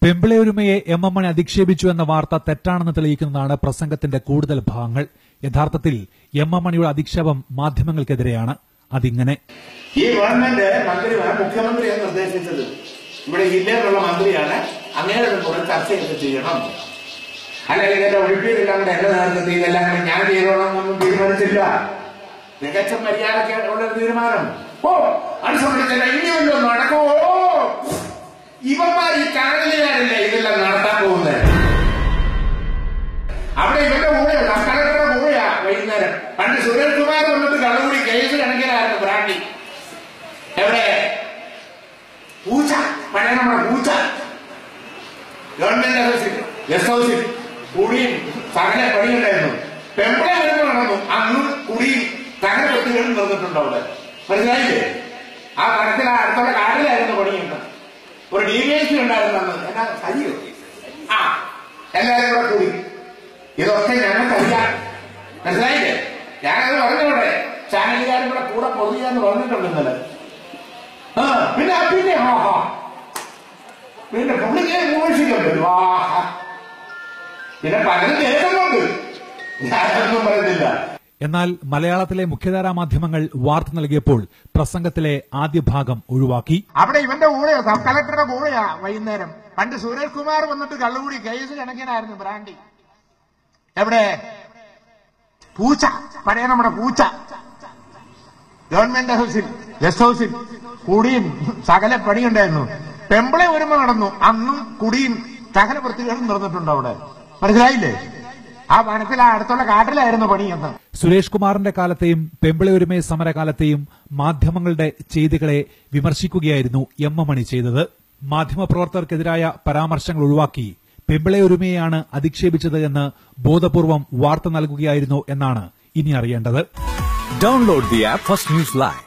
പെമ്പിളയൊരുമയെ M M മണി അധിക്ഷേപിച്ചു എന്ന വാർത്ത തെറ്റാണെന്ന് തെളിയിക്കുന്നതാണ് പ്രസംഗത്തിന്റെ കൂടുതൽ ഭാഗങ്ങൾ. യഥാർത്ഥത്തിൽ എം എം മണിയുടെ അധിക്ഷേപം മാധ്യമങ്ങൾക്കെതിരെയാണ്. അതിങ്ങനെ: ഈ ഗവൺമെന്റ് മന്ത്രിയാണ് മുഖ്യമന്ത്രിയെ നിർദ്ദേശിച്ചത്. ഇവിടെ ജില്ലയിലുള്ള മന്ത്രിയാണ്. അങ്ങനെ കൂടെ ചർച്ചയൊക്കെ ചെയ്യണം. അല്ലെങ്കിൽ ഇതിന്റെ ഒഴിപ്പിയില്ലാണ്ട് എന്റെ നേതൃത്വത്തിൽ ഇതെല്ലാം കൂടെ ഞാൻ ചെയ്തോളാം തീരുമാനിച്ചില്ല. തികച്ച മര്യാദയ്ക്കുള്ള തീരുമാനം. അനുസരിച്ചില്ല. ഇനിയൊന്നും നടക്കുമോ? ഇവന്മാർ ഈ ചാനലുകാരല്ലേ ഇതെല്ലാം നടത്താൻ പോകുന്നത്. അവിടെ ഇവരുടെ കൂടെയാണ്, കളക്ടറുടെ കൂടെയാ വൈകുന്നേരം. പണ്ട് സുരേഷ് കുമാർ വന്നിട്ട് കള്ളുകൂടി കേസ് കണക്കിലായിരുന്നു ബ്രാൻഡി. എവിടെ? പൂച്ച, പഴയ നമ്മുടെ പൂച്ച. ഗവൺമെന്റ് ഓഫീസിൽ, ഗസ്റ്റ് ഹൗസിൽ കുടിയും സകല പണിയുണ്ടായിരുന്നു. പെമ്പിളെ വരുമ്പോൾ നടന്നു. അന്നും കുടിയും സകല വ്യക്തികളും നിന്നിട്ടുണ്ട് അവിടെ. മനസ്സിലായില്ലേ? ആ കണക്കിൽ അടുത്തുള്ള കാറിലായിരുന്നു പണിയുണ്ട്. ഒരു DVC ഉണ്ടായിരുന്നു അന്ന്. എന്നാ സജീവ എല്ലാവരും കൂടെ കൂടി ഇതൊക്കെ ഞങ്ങൾക്കറിയാം. മനസ്സിലായില്ലേ? ഞാനത് പറഞ്ഞോടെ ചാനലുകാരും കൂടെ കൂടെ പൊതിയാന്ന് പറഞ്ഞിട്ടുണ്ട് ഇന്നലെ. പിന്നെ പിന്നെ പിന്നെ പുള്ളിക്ക് വിമർശിക്കുന്നുണ്ട്. പിന്നെ പലരും കേൾക്കുന്നുണ്ട്. ഞാനൊന്നും പറയുന്നില്ല. എന്നാൽ മലയാളത്തിലെ മുഖ്യധാരാ മാധ്യമങ്ങൾ വാർത്ത നൽകിയപ്പോൾ പ്രസംഗത്തിലെ ആദ്യ ഭാഗം ഒഴിവാക്കി. അവിടെ ഇവന്റെ കൂടെയോ സബ് കളക്ടറുടെ കൂടെയാ വൈകുന്നേരം. പണ്ട് സുരേഷ് കുമാർ വന്നിട്ട് കള്ളുകൂടി കേസ് കണക്കിനായിരുന്നു ബ്രാൻഡി. എവിടെ? പൂച്ച, പഴയ നമ്മുടെ പൂച്ച. ഗവൺമെന്റ് ഓഫീസിൽ, ഗസ്റ്റ് ഹൗസിൽ കുടിയും സകല പണിയുണ്ടായിരുന്നു. പെമ്പിളെ ഒരുമ നടന്നു. അന്നും കുടിയും സകല വൃത്തികളും നടന്നിട്ടുണ്ട് അവിടെ. മനസ്സിലായില്ലേ? ആ വനത്തിൽ അടുത്തുള്ള കാട്ടിലായിരുന്നു പണിയെന്ന്. സുരേഷ് കുമാറിന്റെ കാലത്തെയും പെമ്പിളയൊരുമ സമരകാലത്തെയും മാധ്യമങ്ങളുടെ ചെയ്തികളെ വിമർശിക്കുകയായിരുന്നു എം എം മണി ചെയ്തത്. മാധ്യമപ്രവർത്തകർക്കെതിരായ പരാമർശങ്ങൾ ഒഴിവാക്കി പെമ്പിളയൊരുമയെയാണ് അധിക്ഷേപിച്ചത് എന്ന് ബോധപൂർവം വാർത്ത നൽകുകയായിരുന്നു എന്നാണ് ഇനി അറിയേണ്ടത്. Download the app first news live.